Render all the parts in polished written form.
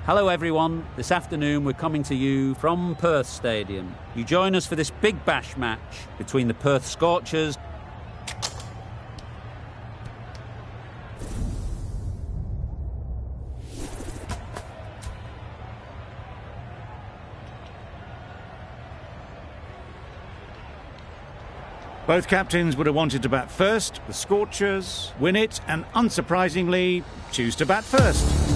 Hello everyone, this afternoon we're coming to you from Perth Stadium. You join us for this big bash match between the Perth Scorchers Both captains would have wanted to bat first. The Scorchers win it and, unsurprisingly, choose to bat first.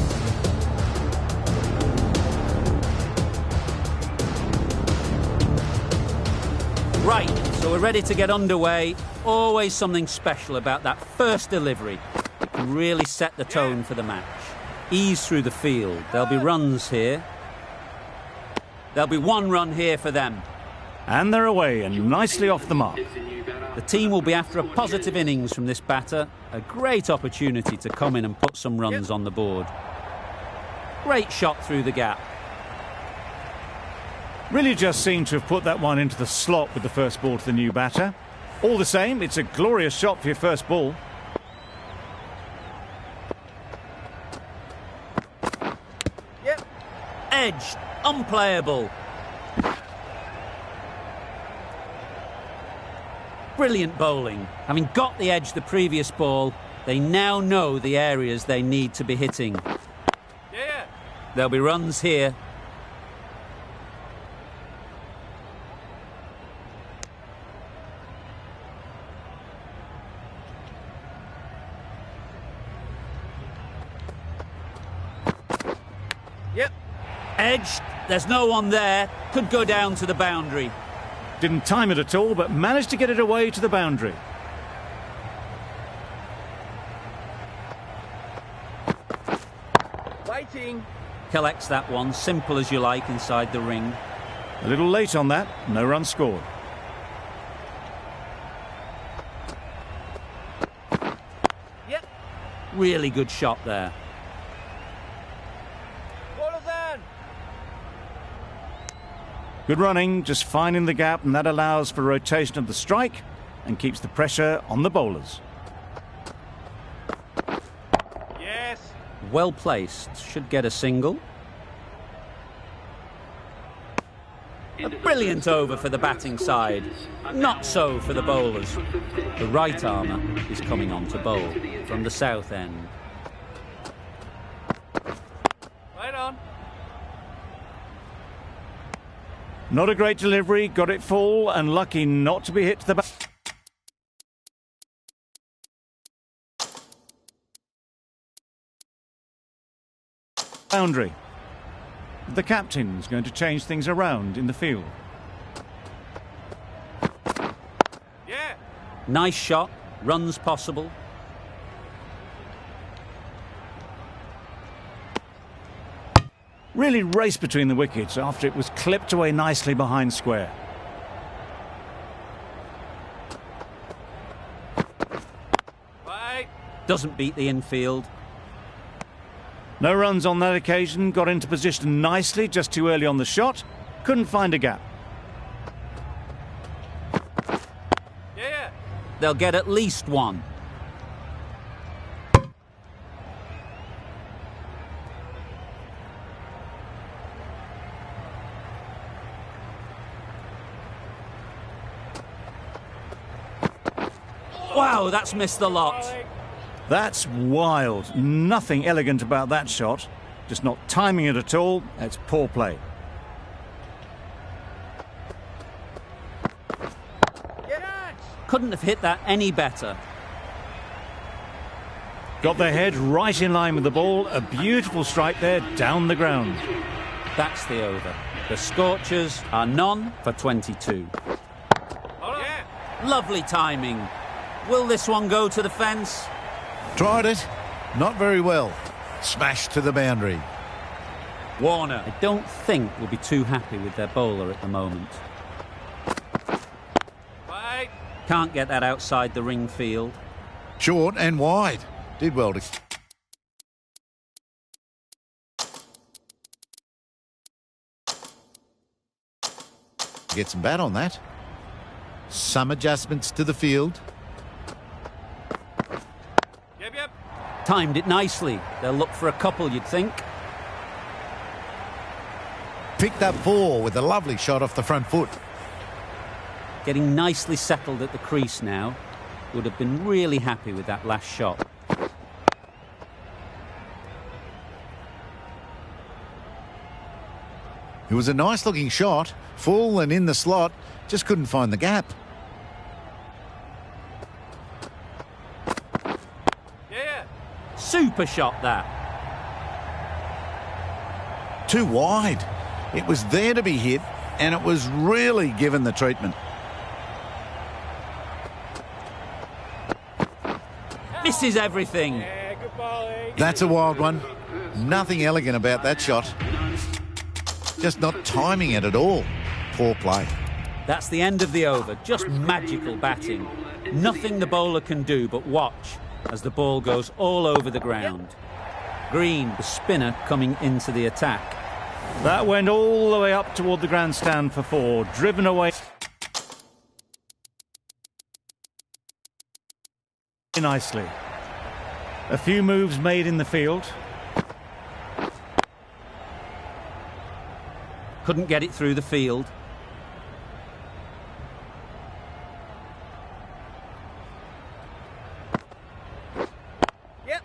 Right, so we're ready to get underway. Always something special about that first delivery. It can really set the tone for the match. Ease through the field. There'll be runs here. There'll be one run here for them. And they're away and nicely off the mark. The team will be after a positive innings from this batter. A great opportunity to come in and put some runs on the board. Great shot through the gap. Really just seemed to have put that one into the slot with the first ball to the new batter. All the same, it's a glorious shot for your first ball. Edged, unplayable. Brilliant bowling. Having got the edge the previous ball, they now know the areas they need to be hitting. There'll be runs here. Edged, there's no one there. Could go down to the boundary. Didn't time it at all, but managed to get it away to the boundary. Waiting. Collects that one, simple as you like, inside the ring. A little late on that, no run scored. Really good shot there. Good running, just finding the gap, and that allows for rotation of the strike and keeps the pressure on the bowlers. Well placed, should get a single. A brilliant over for the batting side. Not so for the bowlers. The right armour is coming on to bowl from the south end. Right on. Not a great delivery, got it full and lucky not to be hit to the back. Boundary. The captain's going to change things around in the field. Nice shot, runs possible. Really raced between the wickets after it was clipped away nicely behind square. Doesn't beat the infield. No runs on that occasion, got into position nicely just too early on the shot. Couldn't find a gap. They'll get at least one. Wow, that's missed the lot. That's wild. Nothing elegant about that shot. Just not timing it at all. It's poor play. Couldn't have hit that any better. Got their head right in line with the ball. A beautiful strike there down the ground. That's the over. The Scorchers are none for 22. Lovely timing. Will this one go to the fence? Tried it. Not very well. Smashed to the boundary. Warner, I don't think will be too happy with their bowler at the moment. Can't get that outside the ring field. Short and wide. Did well to... get some bat on that. Some adjustments to the field. Timed it nicely. They'll look for a couple, you'd think. Picked up 4 with a lovely shot off the front foot. Getting nicely settled at the crease now. Would have been really happy with that last shot. It was a nice looking shot, full and in the slot, just couldn't find the gap. Yeah. Super shot that. Too wide. It was there to be hit, and it was really given the treatment. Misses everything. Yeah, good ball, eh? That's a wild one. Nothing elegant about that shot. Just not timing it at all. Poor play. That's the end of the over. Just magical batting. Nothing the bowler can do but watch as the ball goes all over the ground. Green, the spinner, coming into the attack. That went all the way up toward the grandstand for 4, driven away nicely. A few moves made in the field. Couldn't get it through the field. Yep.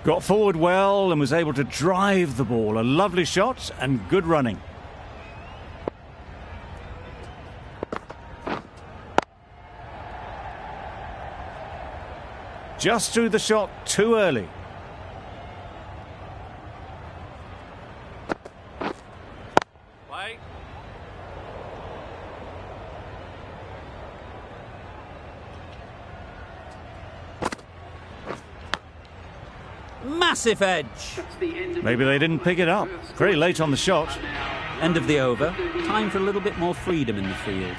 Got forward well and was able to drive the ball. A lovely shot and good running. Just threw the shot too early. Wait. Massive edge. Maybe they didn't pick it up. Very late on the shot. End of the over. Time for a little bit more freedom in the field.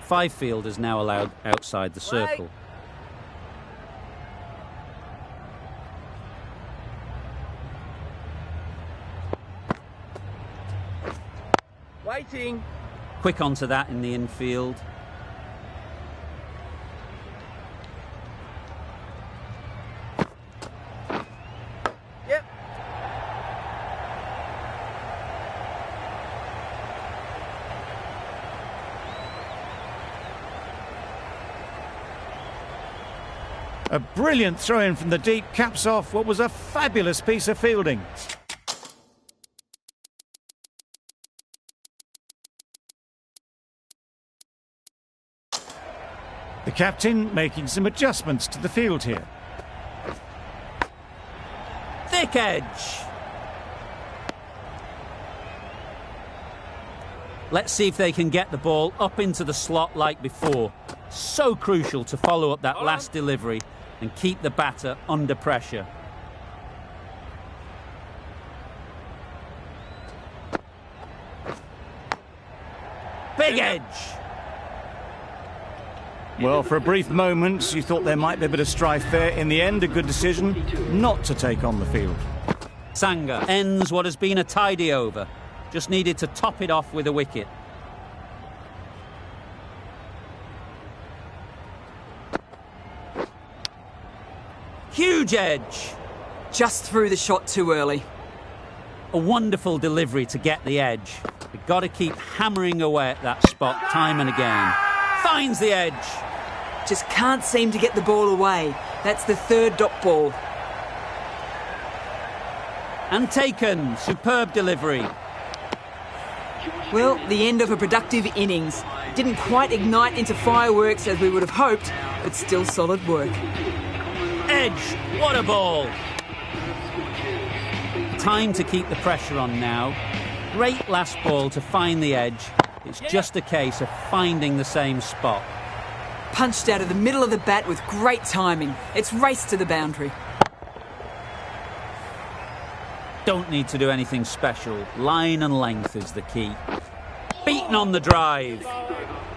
5 fielders now allowed outside the circle. Waiting. Quick onto that in the infield. Yep. A brilliant throw-in from the deep caps off what was a fabulous piece of fielding. The captain making some adjustments to the field here. Thick edge. Let's see if they can get the ball up into the slot like before. So crucial to follow up that last delivery and keep the batter under pressure. Big edge. Well, for a brief moment, you thought there might be a bit of strife there. In the end, a good decision not to take on the field. Sangha ends what has been a tidy over. Just needed to top it off with a wicket. Huge edge. Just threw the shot too early. A wonderful delivery to get the edge. They've got to keep hammering away at that spot time and again. Finds the edge. Just can't seem to get the ball away. That's the third dot ball. And taken. Superb delivery. Well, the end of a productive innings. Didn't quite ignite into fireworks as we would have hoped, but still solid work. Edge. What a ball. Time to keep the pressure on now. Great last ball to find the edge. It's just a case of finding the same spot. Punched out of the middle of the bat with great timing. It's raced to the boundary. Don't need to do anything special. Line and length is the key. Beaten on the drive.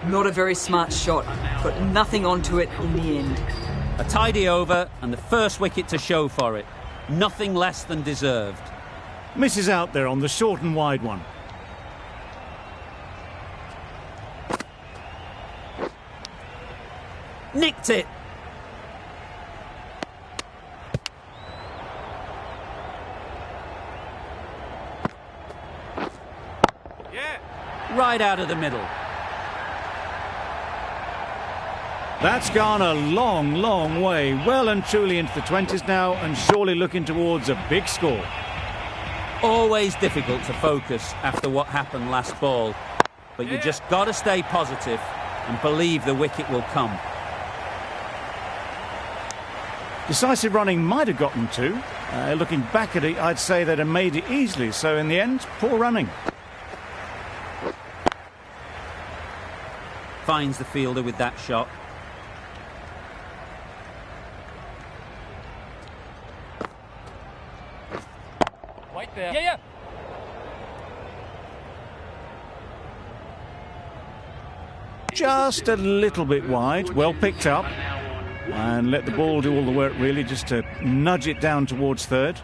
Not a very smart shot. Got nothing onto it in the end. A tidy over and the first wicket to show for it. Nothing less than deserved. Misses out there on the short and wide one. Nicked it. right out of the middle. That's gone a long, long way. Well and truly into the 20s now, and surely looking towards a big score. Always difficult to focus after what happened last ball. But you just got to stay positive and believe the wicket will come. Decisive running might have gotten two. Looking back at it, I'd say they'd have made it easily. So in the end, poor running. Finds the fielder with that shot. Right there. Yeah. Just a little bit wide. Well picked up. And let the ball do all the work, really, just to nudge it down towards third.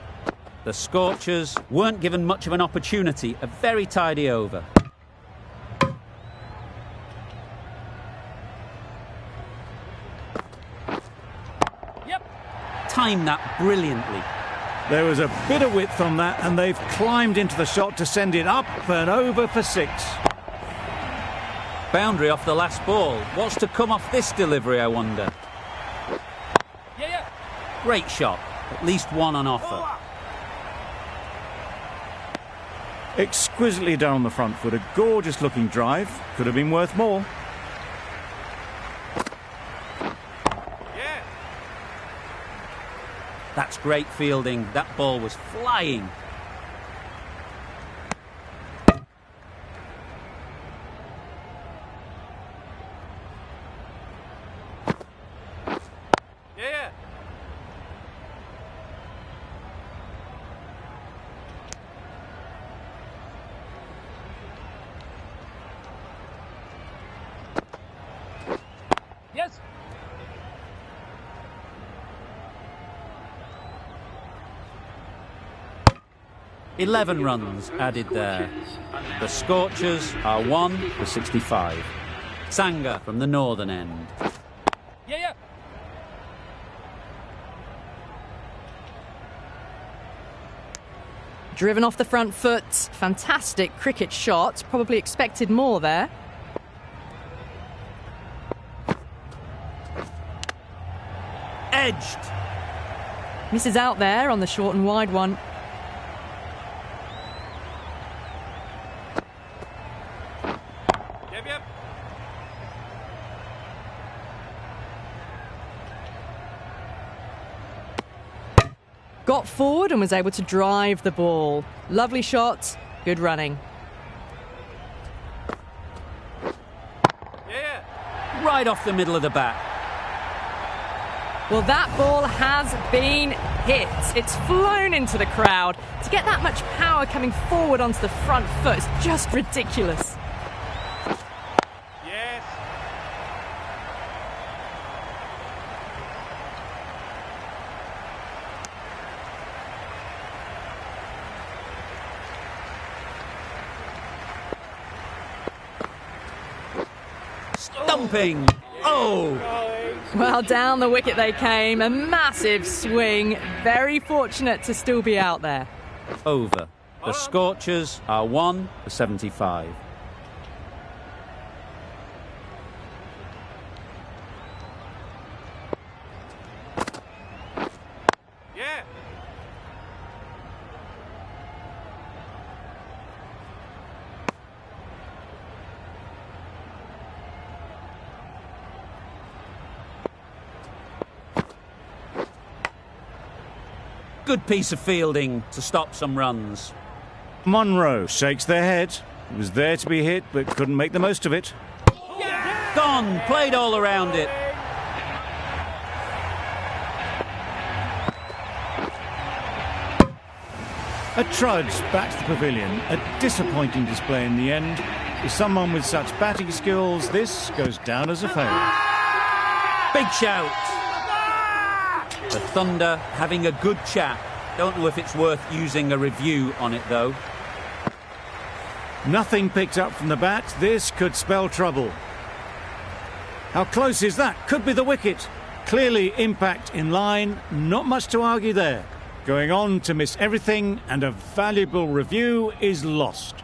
The Scorchers weren't given much of an opportunity. A very tidy over. Yep. Timed that brilliantly. There was a bit of width on that, and they've climbed into the shot to send it up and over for six. Boundary off the last ball. What's to come off this delivery, I wonder? Yeah. Great shot. At least one on offer. Exquisitely down the front foot. A gorgeous looking drive. Could have been worth more. Yeah. That's great fielding. That ball was flying. Yeah. Yes. "11 runs added there. The Scorchers are 1 for 65. Sangha from the northern end. Yeah. Driven off the front foot. Fantastic cricket shot. Probably expected more there. Edged. Misses out there on the short and wide one. Yep. Got forward and was able to drive the ball. Lovely shot. Good running. Yeah. Right off the middle of the bat. Well, that ball has been hit. It's flown into the crowd. To get that much power coming forward onto the front foot is just ridiculous. Yes. Stumping. Oh! Well, down the wicket they came. A massive swing. Very fortunate to still be out there. Over. The Scorchers are 1 for 75. Yeah. Good piece of fielding to stop some runs. Monroe shakes their head. It was there to be hit, but couldn't make the most of it. Gone. Played all around it. A trudge back to the pavilion. A disappointing display in the end. For someone with such batting skills, this goes down as a failure. Big shout. The Thunder having a good chat. Don't know if it's worth using a review on it, though. Nothing picked up from the bat. This could spell trouble. How close is that? Could be the wicket. Clearly impact in line. Not much to argue there. Going on to miss everything, and a valuable review is lost.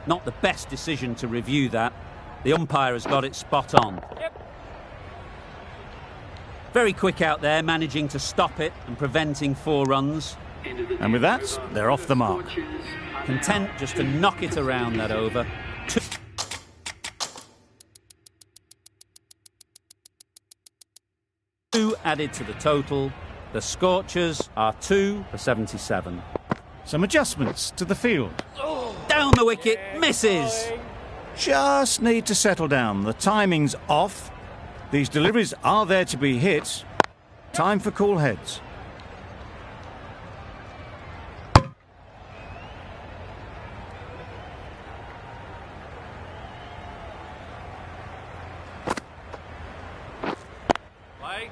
Not the best decision to review that. The umpire has got it spot on. Yep. Very quick out there, managing to stop it and preventing 4 runs. And with that, they're off the mark. Content just to knock it around that over. 2 added to the total. The Scorchers are 2 for 77. Some adjustments to the field. Down the wicket, misses. Just need to settle down. The timing's off. These deliveries are there to be hit. Time for cool heads. Play.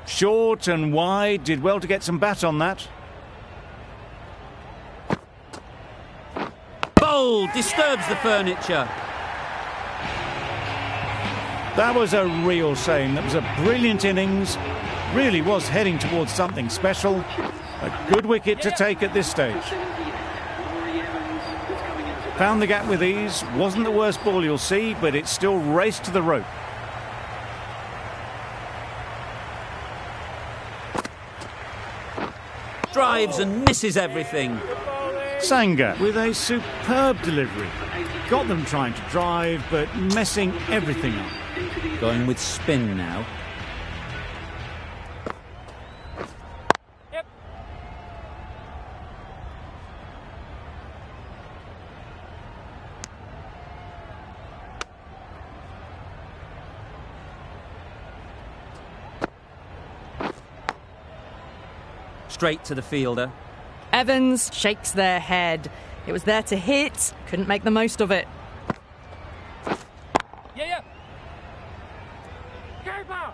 Short and wide. Did well to get some bat on that. Bowl disturbs the furniture. That was a real shame. That was a brilliant innings. Really was heading towards something special. A good wicket to take at this stage. Found the gap with ease. Wasn't the worst ball you'll see, but it still raced to the rope. Drives and misses everything. Sangha with a superb delivery. Got them trying to drive, but messing everything up. Going with spin now. Yep. Straight to the fielder. Evans shakes their head. It was there to hit, couldn't make the most of it. Yeah, yeah. Keeper.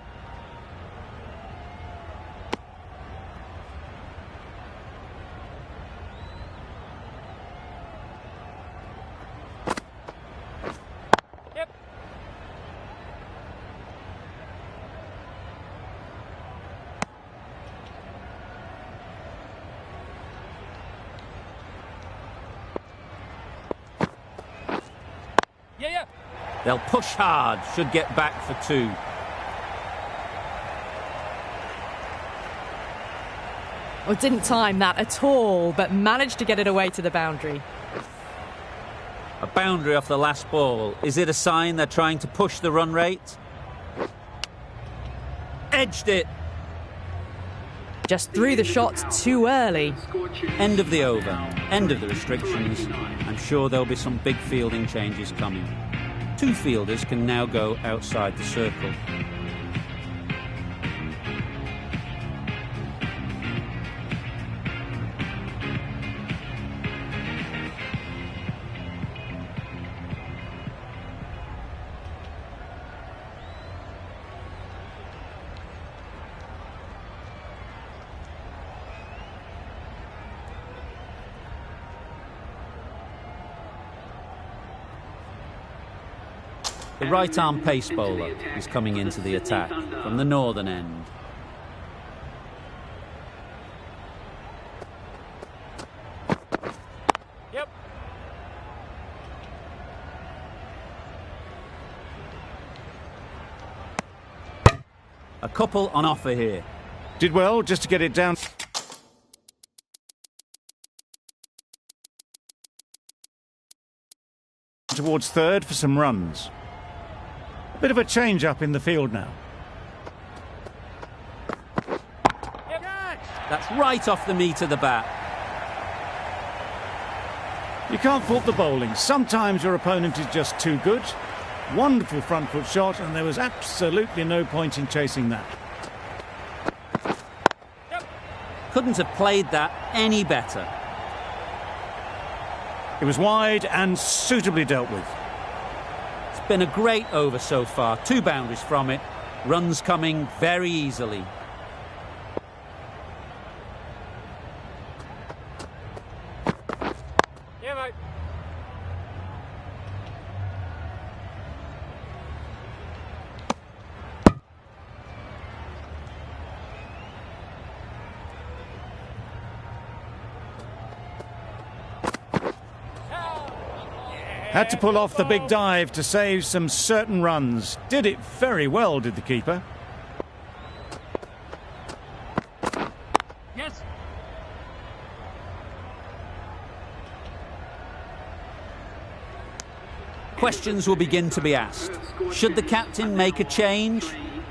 Yep. Yeah, yeah. They'll push hard, should get back for 2. Well, didn't time that at all, but managed to get it away to the boundary. A boundary off the last ball. Is it a sign they're trying to push the run rate? Edged it. Just threw the shot too early. End of the over. End of the restrictions. I'm sure there'll be some big fielding changes coming. 2 fielders can now go outside the circle. The right-arm pace bowler is coming into the attack from the northern end. Yep. A couple on offer here. Did well just to get it down. Towards third for some runs. Bit of a change up in the field now. That's right off the meat of the bat. You can't fault the bowling. Sometimes your opponent is just too good. Wonderful front foot shot, and there was absolutely no point in chasing that. Couldn't have played that any better. It was wide and suitably dealt with. It's been a great over so far. 2 boundaries from it. Runs coming very easily. Yeah, mate. Had to pull off the big dive to save some certain runs. Did it very well, did the keeper. Yes. Questions will begin to be asked. Should the captain make a change?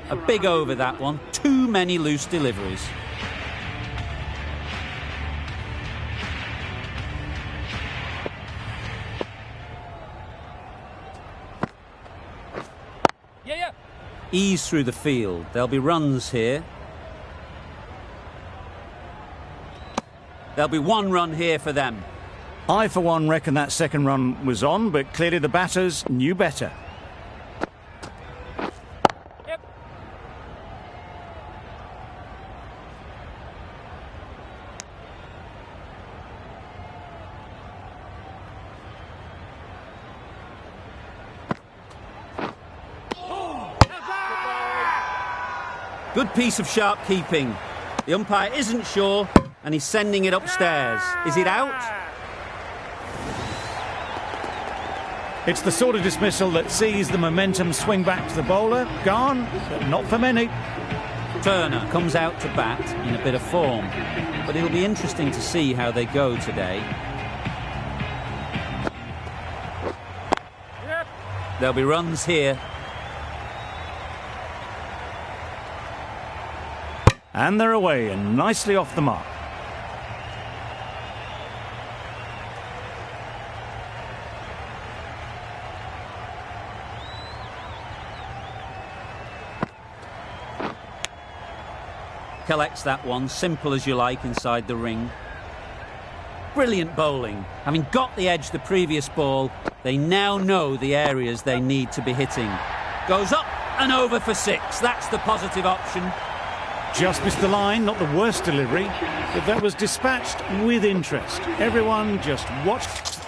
A big over, that one. Too many loose deliveries. Yeah. Ease through the field. There'll be runs here. There'll be one run here for them. I, for one, reckon that second run was on, but clearly the batters knew better. Yep. Good piece of sharp keeping. The umpire isn't sure, and he's sending it upstairs. Is it out? It's the sort of dismissal that sees the momentum swing back to the bowler. Gone, but not for many. Turner comes out to bat in a bit of form, but it'll be interesting to see how they go today. Yep. There'll be runs here. And they're away and nicely off the mark. Collects that one, simple as you like, inside the ring. Brilliant bowling. Having got the edge the previous ball, they now know the areas they need to be hitting. Goes up and over for 6. That's the positive option. Just missed the line, not the worst delivery, but that was dispatched with interest. Everyone just watched.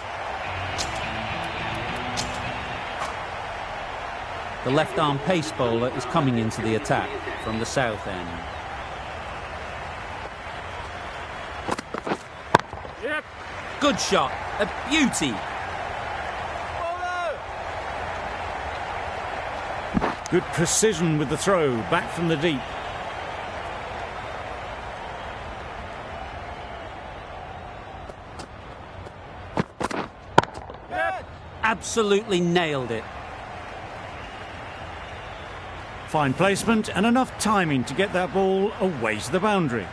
The left-arm pace bowler is coming into the attack from the south end. Yep. Good shot, a beauty. Good precision with the throw, back from the deep. Absolutely nailed it. Fine placement and enough timing to get that ball away to the boundary.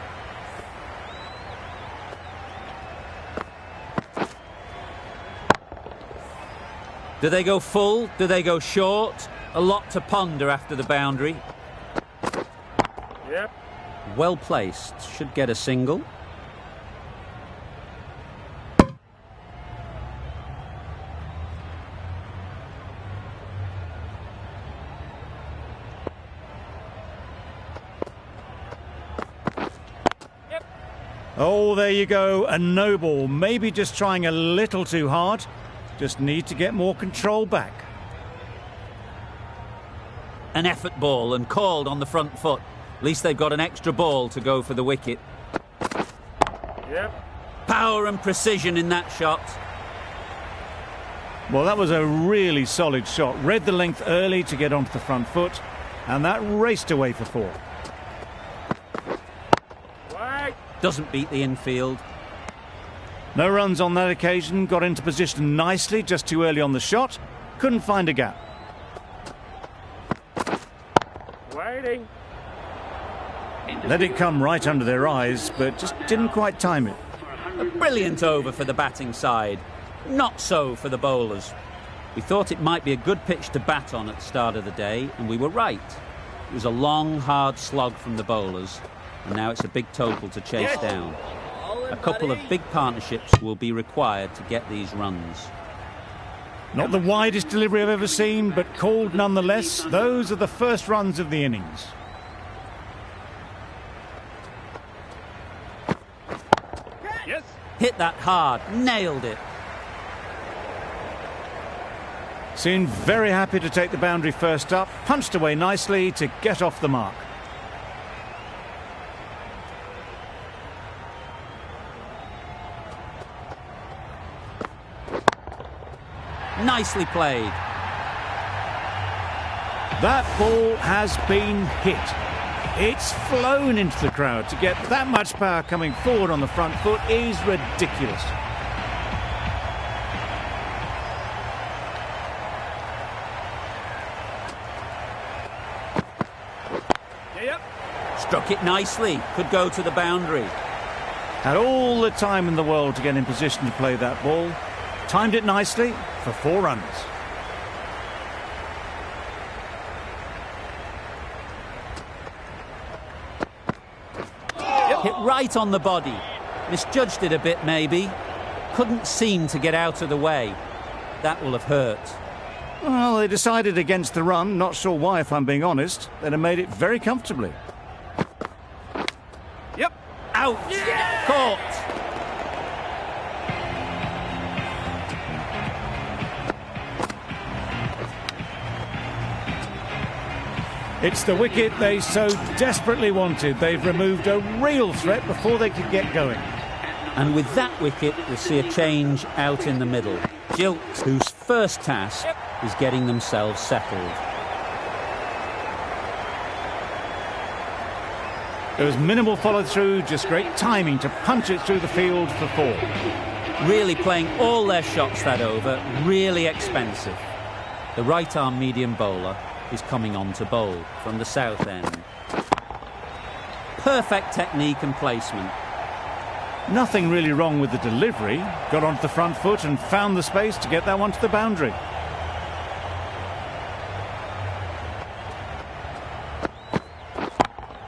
Do they go full? Do they go short? A lot to ponder after the boundary. Yep. Well placed. Should get a single. Oh, there you go, a no ball. Maybe just trying a little too hard. Just need to get more control back. An effort ball and called on the front foot. At least they've got an extra ball to go for the wicket. Yep. Power and precision in that shot. Well, that was a really solid shot. Read the length early to get onto the front foot, and that raced away for 4. Wait. Doesn't beat the infield. No runs on that occasion, got into position nicely, just too early on the shot. Couldn't find a gap. Waiting. Let it come right under their eyes, but just didn't quite time it. A brilliant over for the batting side. Not so for the bowlers. We thought it might be a good pitch to bat on at the start of the day, and we were right. It was a long, hard slog from the bowlers, and now it's a big total to chase down. A couple of big partnerships will be required to get these runs. Not the widest delivery I've ever seen, but called nonetheless. Those are the first runs of the innings. Yes. Hit that hard, nailed it. Seemed very happy to take the boundary first up, punched away nicely to get off the mark. Nicely played. That ball has been hit. It's flown into the crowd. To get that much power coming forward on the front foot is ridiculous. Yep. Struck it nicely. Could go to the boundary. Had all the time in the world to get in position to play that ball. Timed it nicely for 4 runs. Hit right on the body. Misjudged it a bit, maybe. Couldn't seem to get out of the way. That will have hurt. Well, they decided against the run. Not sure why, if I'm being honest. They'd have made it very comfortably. Yep. Out. Caught. It's the wicket they so desperately wanted. They've removed a real threat before they could get going. And with that wicket, we'll see a change out in the middle. Gilks, whose first task is getting themselves settled. There was minimal follow-through, just great timing to punch it through the field for 4. Really playing all their shots that over, really expensive. The right-arm medium bowler is coming on to bowl from the south end. Perfect technique and placement. Nothing really wrong with the delivery. Got onto the front foot and found the space to get that one to the boundary.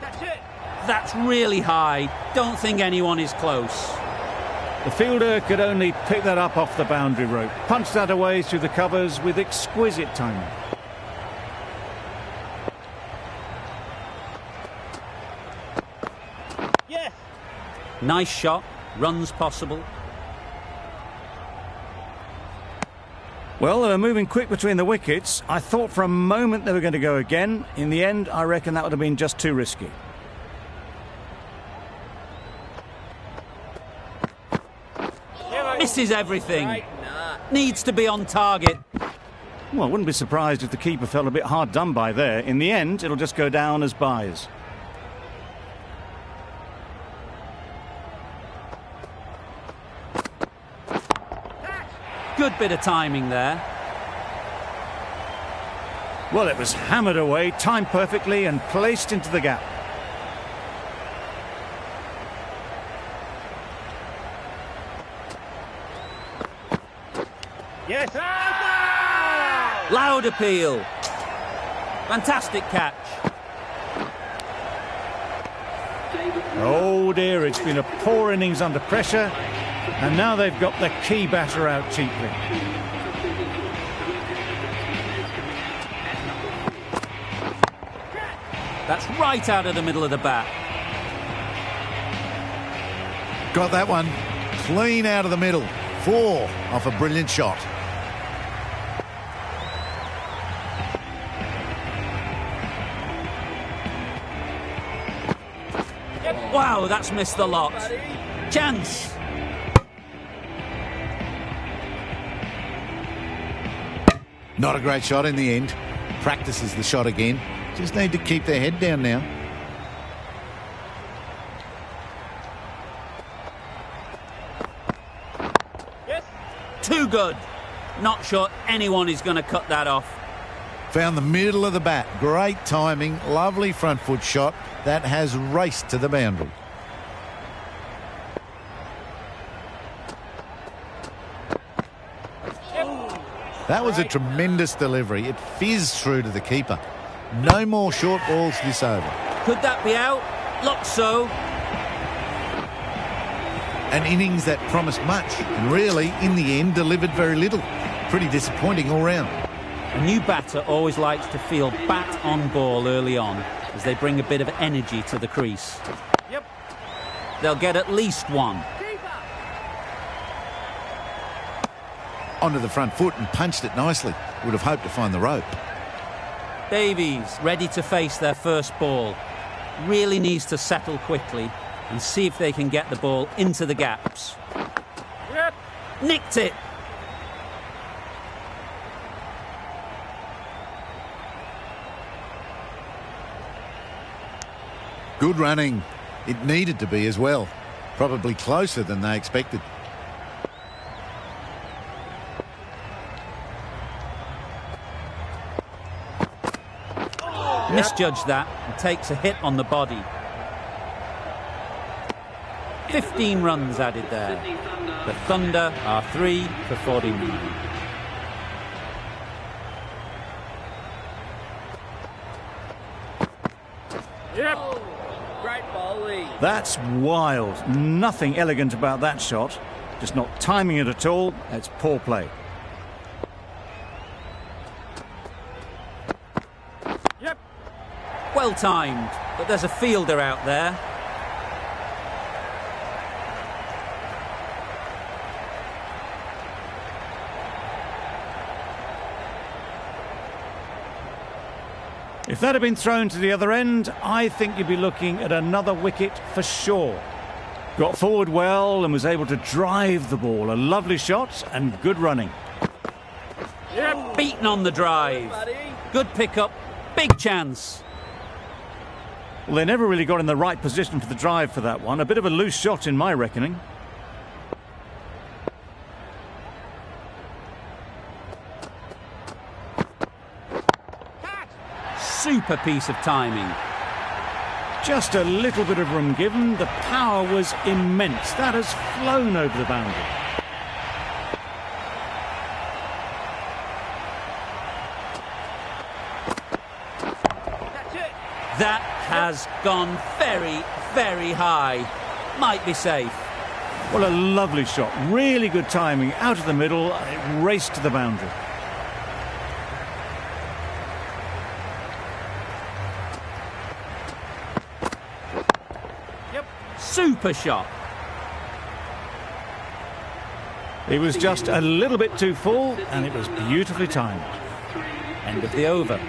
That's it. That's really high. Don't think anyone is close. The fielder could only pick that up off the boundary rope. Punched that away through the covers with exquisite timing. Yes. Nice shot. Runs possible. Well, they were moving quick between the wickets. I thought for a moment they were going to go again. In the end, I reckon that would have been just too risky. Misses everything. Needs to be on target. Well, I wouldn't be surprised if the keeper felt a bit hard done by there. In the end, it'll just go down as byes. Good bit of timing there. Well, it was hammered away, timed perfectly and placed into the gap. Yes. Loud appeal. Fantastic catch. Oh dear, it's been a poor innings under pressure, and now they've got the key batter out cheaply. That's right out of the middle of the bat. Got that one clean out of the middle. 4 off a brilliant shot. Wow, that's missed the lot. Chance. Not a great shot in the end. Practices the shot again. Just need to keep their head down now. Yes. Too good. Not sure anyone is going to cut that off. Found the middle of the bat. Great timing. Lovely front foot shot. That has raced to the boundary. That was a tremendous delivery. It fizzed through to the keeper. No more short balls this over. Could that be out? Looks so. An innings that promised much and really, in the end, delivered very little. Pretty disappointing all round. A new batter always likes to feel bat on ball early on as they bring a bit of energy to the crease. Yep. They'll get at least one. Onto the front foot and punched it nicely. Would have hoped to find the rope. Davies ready to face their first ball. Really needs to settle quickly and see if they can get the ball into the gaps. Yep. Nicked it. Good running. It needed to be as well. Probably closer than they expected. Misjudged that and takes a hit on the body. 15 runs added there. The Thunder are 3 for 49. Yep. Great bowling. That's wild. Nothing elegant about that shot. Just not timing it at all. It's poor play. Yep. Well timed, but there's a fielder out there. If that had been thrown to the other end, I think you'd be looking at another wicket for sure. Got forward well and was able to drive the ball. A lovely shot and good running. Yep. Beaten on the drive. Good pick-up, big chance. Well, they never really got in the right position for the drive for that one. A bit of a loose shot in my reckoning. Super piece of timing. Just a little bit of room given. The power was immense. That has flown over the boundary. That's it. That has gone very, very high. Might be safe. Well, a lovely shot. Really good timing. Out of the middle. It raced to the boundary. Super shot. It was just a little bit too full and it was beautifully timed. End of the over.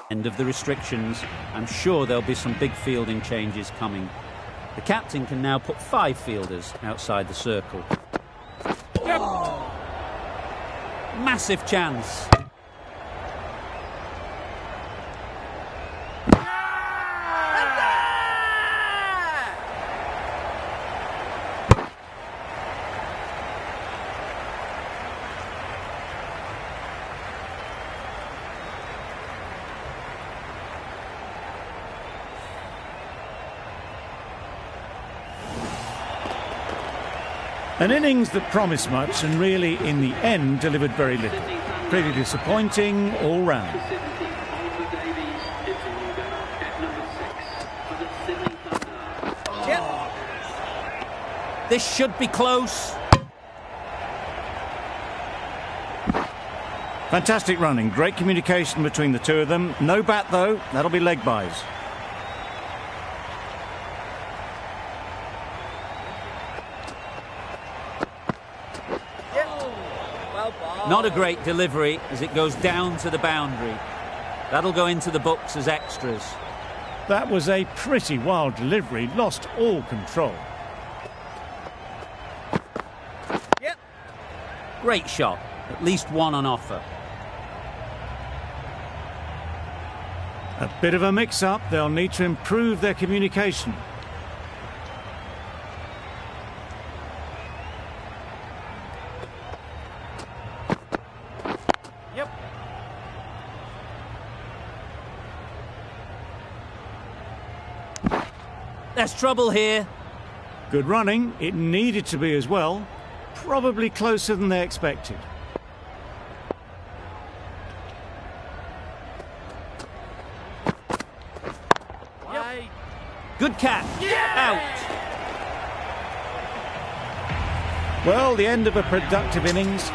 End of the restrictions. I'm sure there'll be some big fielding changes coming. The captain can now put 5 fielders outside the circle. Yep. Massive chance. An innings that promised much and really, in the end, delivered very little. Pretty disappointing all round. This should be close. Fantastic running, great communication between the two of them. No bat though, that'll be leg byes. Not a great delivery as it goes down to the boundary. That'll go into the books as extras. That was a pretty wild delivery, lost all control. Yep. Great shot, at least one on offer. A bit of a mix-up, they'll need to improve their communication. Yep. There's trouble here. Good running, it needed to be as well. Probably closer than they expected. Yay. Good catch. Out. Well, the end of a productive innings.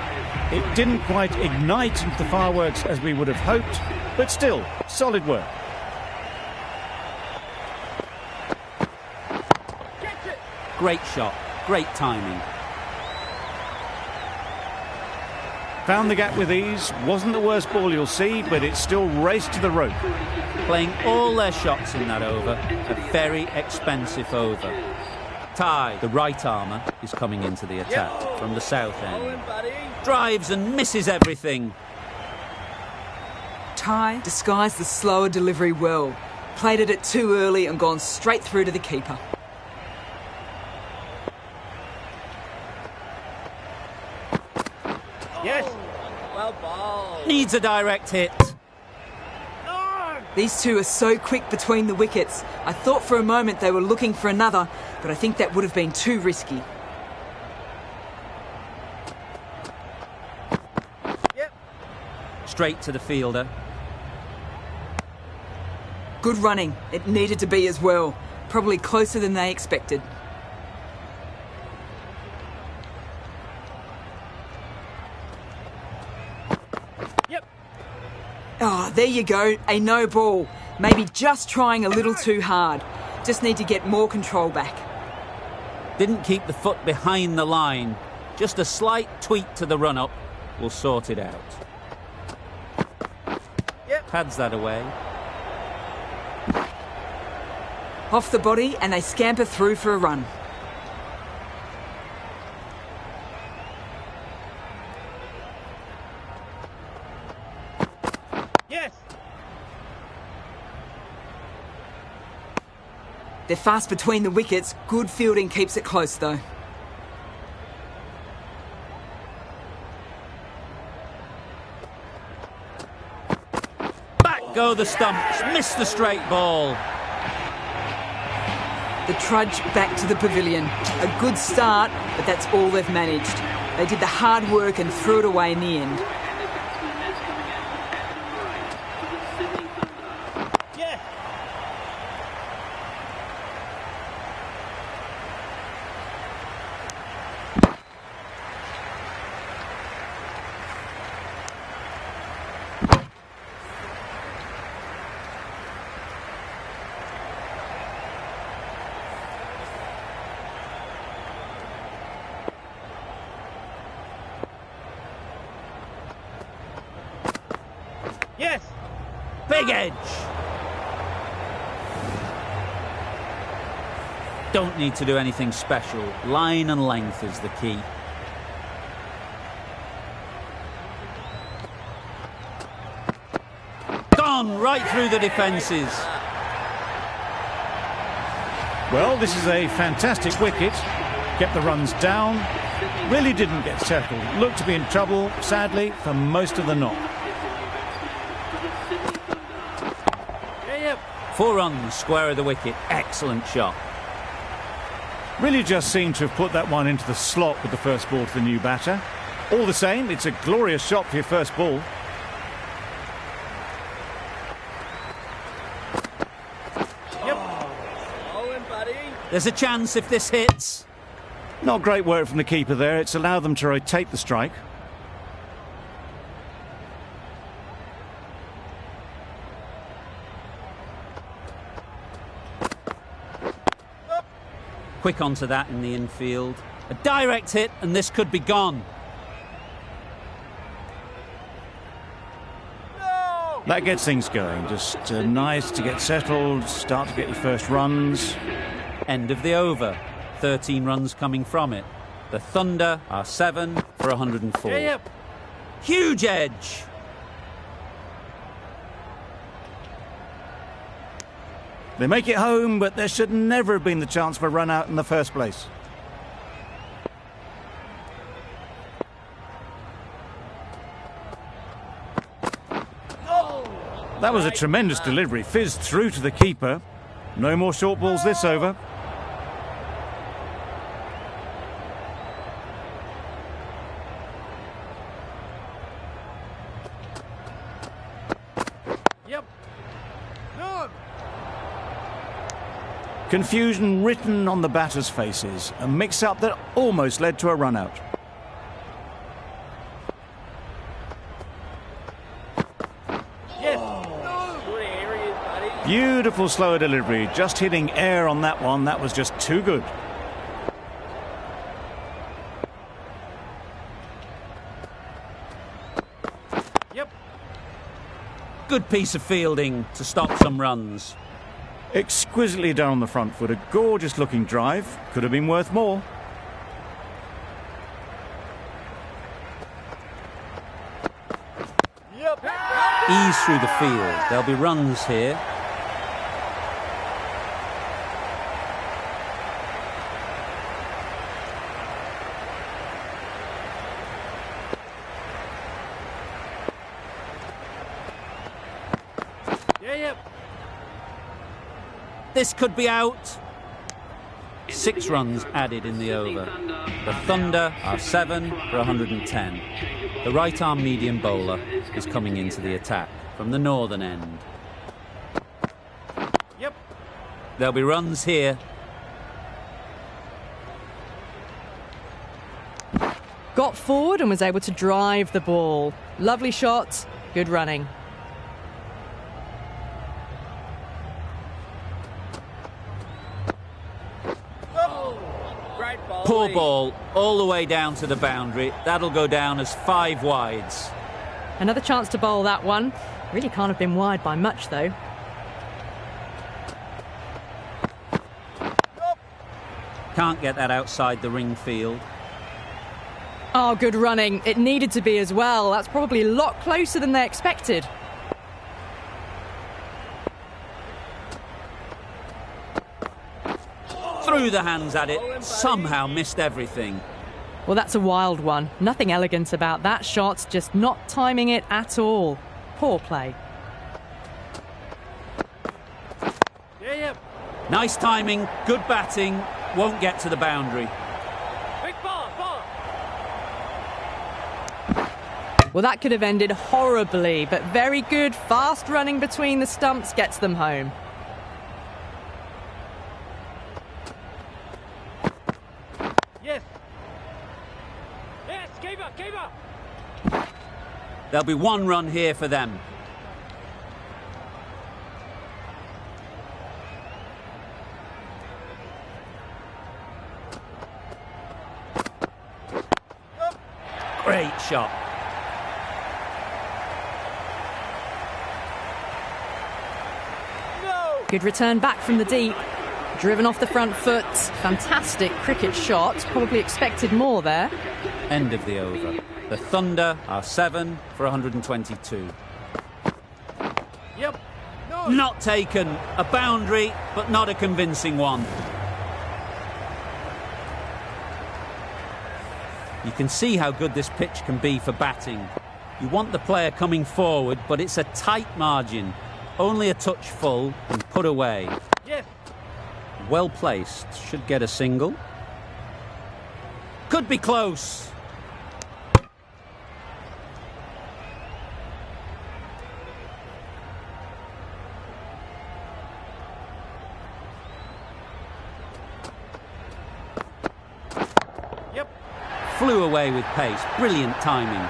It didn't quite ignite into the fireworks as we would have hoped, but still, solid work. Catch it. Great shot. Great timing. Found the gap with ease. Wasn't the worst ball you'll see, but it still raced to the rope. Playing all their shots in that over. A very expensive over. Ty, the right armour, is coming into the attack from the south end. Drives and misses everything. Ty disguised the slower delivery well. Played it too early and gone straight through to the keeper. Yes. Well ball. Needs a direct hit. No. These two are so quick between the wickets. I thought for a moment they were looking for another, but I think that would have been too risky. Yep. Straight to the fielder. Good running. It needed to be as well. Probably closer than they expected. Yep. Ah, there you go. A no ball. Maybe just trying a little too hard. Just need to get more control back. Didn't keep the foot behind the line. Just a slight tweak to the run-up will sort it out. Yep. Pads that away. Off the body and they scamper through for a run. Yes. They're fast between the wickets. Good fielding keeps it close though. Back go the stumps. Missed the straight ball. The trudge back to the pavilion. A good start, but that's all they've managed. They did the hard work and threw it away in the end. Yes. Yes. Big edge. Don't need to do anything special. Line and length is the key. Gone right through the defences. Well, this is a fantastic wicket. Kept the runs down. Really didn't get settled. Looked to be in trouble, sadly, for most of the knock. Yep. 4 runs, square of the wicket. Excellent shot. Really just seemed to have put that one into the slot with the first ball to the new batter. All the same, it's a glorious shot for your first ball. Yep. Bowling, buddy. There's a chance if this hits. Not great work from the keeper there. It's allowed them to rotate the strike. Quick onto that in the infield. A direct hit, and this could be gone. That gets things going. Just nice to get settled, start to get your first runs. End of the over. 13 runs coming from it. The Thunder are 7 for 104. Huge edge. They make it home, but there should never have been the chance for a run out in the first place. That was a tremendous delivery, fizzed through to the keeper. No more short balls this over. Confusion written on the batters' faces, a mix-up that almost led to a run-out. Beautiful slower delivery, just hitting air on that one. That was just too good. Good piece of fielding to stop some runs. Exquisitely done on the front foot, a gorgeous looking drive. Could have been worth more. Ease through the field. There'll be runs here. This could be out. 6 runs added in the over. The Thunder are 7 for 110. The right-arm medium bowler is coming into the attack from the northern end. There'll be runs here. Got forward and was able to drive the ball. Lovely shot, good running. Poor ball, all the way down to the boundary. That'll go down as 5 wides. Another chance to bowl that one. Really can't have been wide by much, though. Can't get that outside the ring field. Oh, good running. It needed to be as well. That's probably a lot closer than they expected. Threw the hands at it, somehow missed everything. Well, that's a wild one. Nothing elegant about that shot, just not timing it at all. Poor play. Nice timing, good batting, won't get to the boundary. Well, that could have ended horribly, but very good, fast running between the stumps gets them home. There'll be 1 run here for them. Great shot. Good return back from the deep. Driven off the front foot. Fantastic cricket shot. Probably expected more there. End of the over. The Thunder are 7 for 122. Not taken. A boundary, but not a convincing one. You can see how good this pitch can be for batting. You want the player coming forward, but it's a tight margin. Only a touch full and put away. Well placed. Should get a single. Could be close. Flew away with pace. Brilliant timing.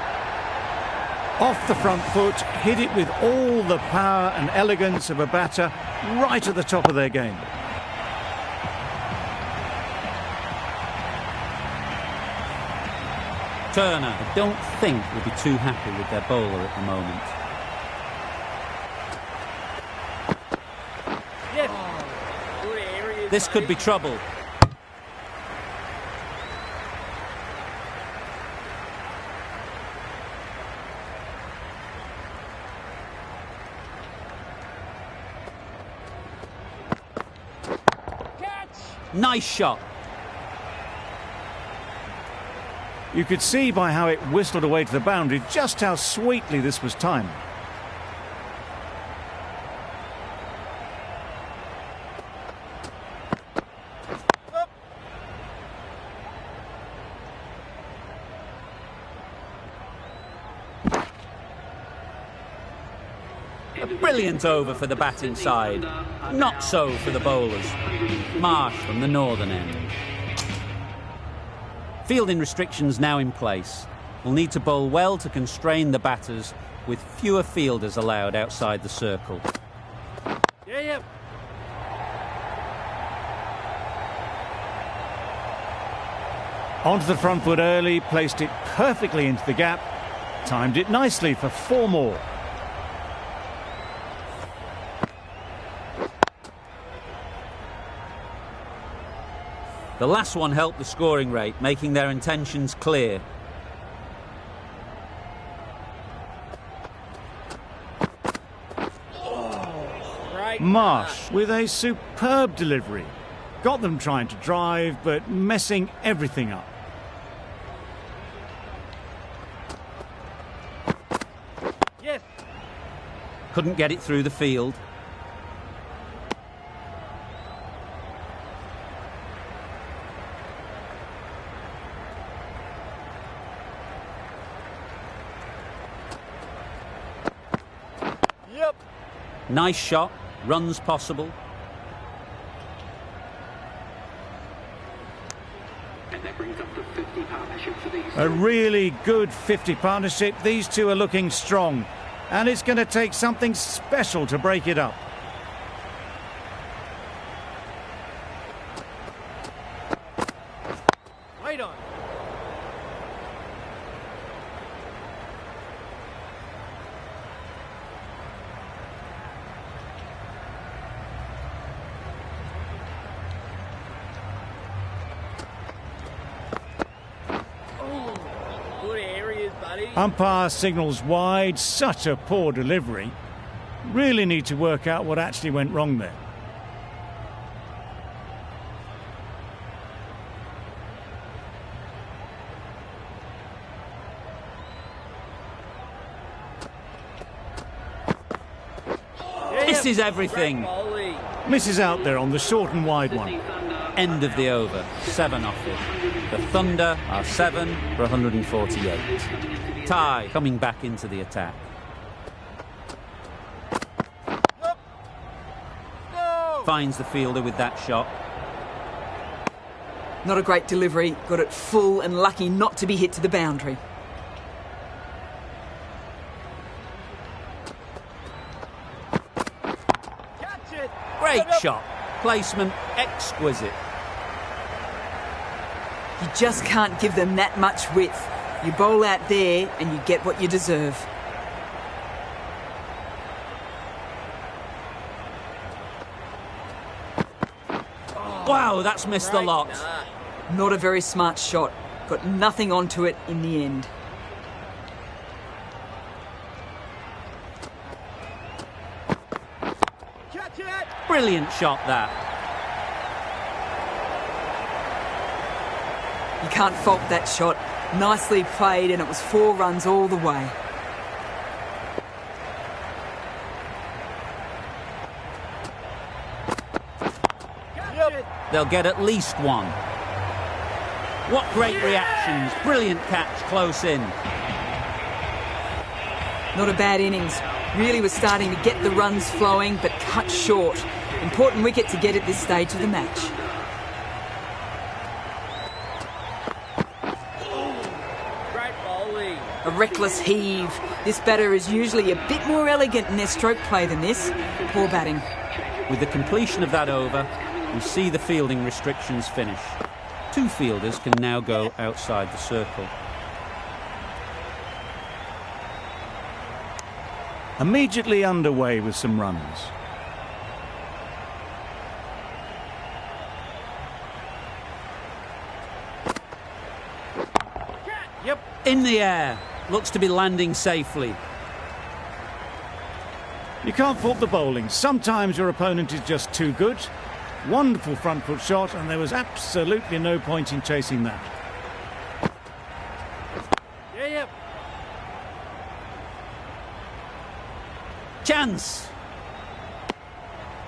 Off the front foot, hit it with all the power and elegance of a batter right at the top of their game. Turner, I don't think, will be too happy with their bowler at the moment. Yes. Good areas, This could be trouble. Nice shot. You could see by how it whistled away to the boundary just how sweetly this was timed. A brilliant over for the batting side. Not so for the bowlers. Marsh from the northern end. Fielding restrictions now in place. We'll need to bowl well to constrain the batters with fewer fielders allowed outside the circle. Yeah. Onto the front foot early, placed it perfectly into the gap, timed it nicely for 4 more. The last one helped the scoring rate, making their intentions clear. Right. Marsh with a superb delivery. Got them trying to drive, but messing everything up. Yes. Couldn't get it through the field. Yep. Nice shot. Runs possible. A really good 50 partnership. These two are looking strong. And it's going to take something special to break it up. Wait on. Good areas, buddy. Umpire signals wide. Such a poor delivery. Really need to work out what actually went wrong there. This is everything. Bowling. Misses out there on the short and wide one. End of the over. 7 off it. The Thunder are 7 for 148. Ty coming back into the attack. No. Finds the fielder with that shot. Not a great delivery. Got it full and lucky not to be hit to the boundary. Catch it. Great shot. Placement exquisite. You just can't give them that much width. You bowl out there and you get what you deserve. Wow, that's missed the lot. Not a very smart shot. Got nothing onto it in the end. Catch it. Brilliant shot that. You can't fault that shot. Nicely played, and it was 4 runs all the way. Catch it. They'll get at least 1. What great reactions. Brilliant catch close in. Not a bad innings. Really was starting to get the runs flowing, but cut short. Important wicket to get at this stage of the match. Great bowling. A reckless heave. This batter is usually a bit more elegant in their stroke play than this. Poor batting. With the completion of that over, we see the fielding restrictions finish. 2 fielders can now go outside the circle. Immediately underway with some runs. Yep, in the air. Looks to be landing safely. You can't fault the bowling. Sometimes your opponent is just too good. Wonderful front foot shot, and there was absolutely no point in chasing that. Yep. Chance!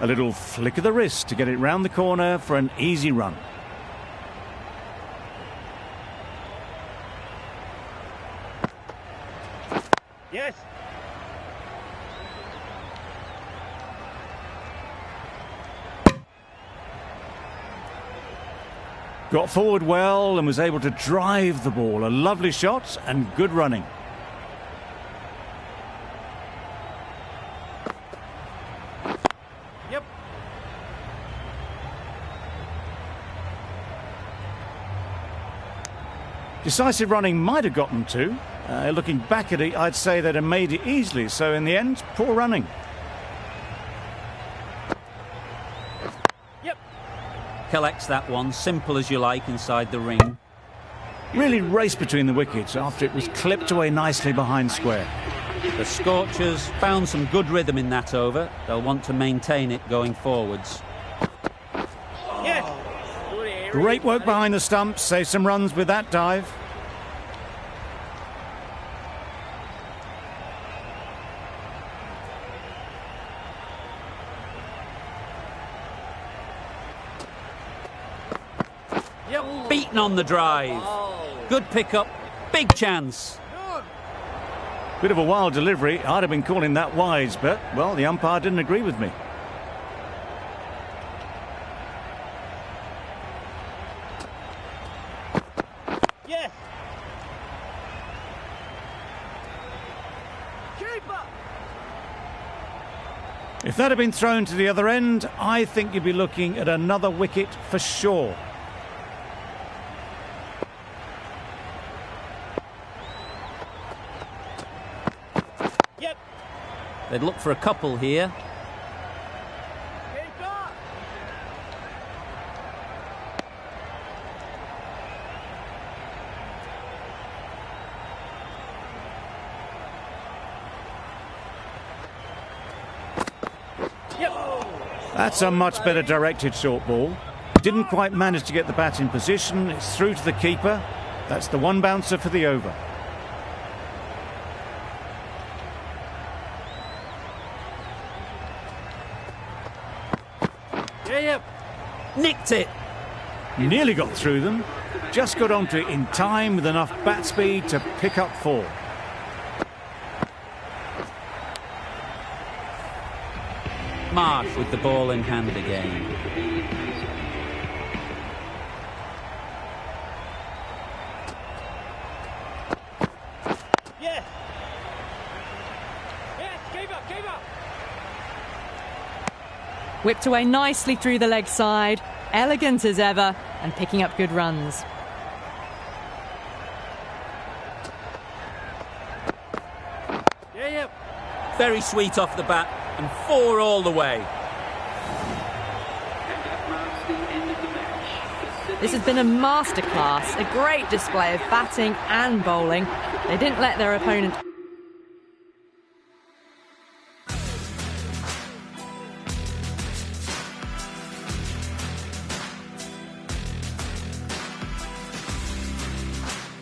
A little flick of the wrist to get it round the corner for an easy run. Yes. Got forward well and was able to drive the ball. A lovely shot and good running. Yep. Decisive running might have gotten to. Looking back at it, I'd say they'd have made it easily. So in the end, poor running. Yep. Collects that one, simple as you like, inside the ring. Really raced between the wickets after it was clipped away nicely behind square. The Scorchers found some good rhythm in that over. They'll want to maintain it going forwards. Yes. Great work behind the stumps. Save some runs with that dive. Yep. Beaten on the drive. Good pickup. Big chance. Bit of a wild delivery. I'd have been calling that wise, but, well, the umpire didn't agree with me. Yes. Keeper. If that had been thrown to the other end, I think you'd be looking at another wicket for sure. Yep. They'd look for a couple here. Keeper. Yep. That's a much better directed short ball. Didn't quite manage to get the bat in position. It's through to the keeper. That's the one bouncer for the over. Yep. Nicked it. Nearly got through them. Just got onto it in time with enough bat speed to pick up 4. Marsh with the ball in hand again. Yes. Yes. Keeper. Keeper. Whipped away nicely through the leg side, elegant as ever, and picking up good runs. Yep. Very sweet off the bat, and 4 all the way. This has been a masterclass, a great display of batting and bowling. They didn't let their opponent